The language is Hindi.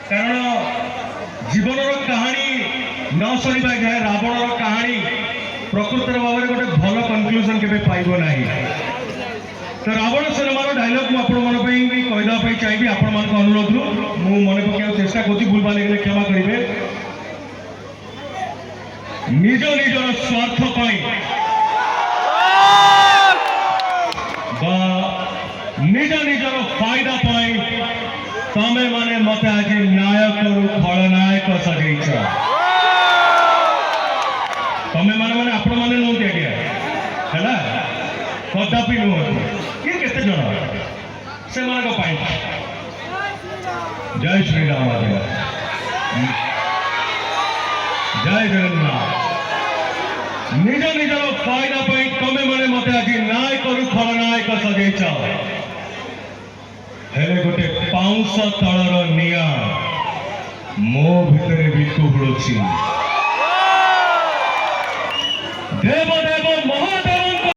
कारण जीवनर कहानी न शुणा जाए रावणर कहानी प्रकृतर भाव में गोटे भल कनक्लूजन के पाइब ना। तो रावण सिनेमार डायलॉग मुझे कहीदेवाई चाहिए आपण मान अनुरोध रु मन पकड़ चेष्टा कर भूल भाल क्षमा करेंगे। निज निजर स्वार्थ निज निजर फायदा तमें माने मत आज नायक रु खलनायक सजेच तमें माने माने आपण माने नुहति आज्ञा है कदापि नुहति किए केते जन से जय श्री राम जय जगन्नाथ। निज निजर फायदा तमें माने मत आज नायक रु खलनायक सजेच हेले गोटे पाउंस तलर निया मो भितर भी कुहुड़ुछि देव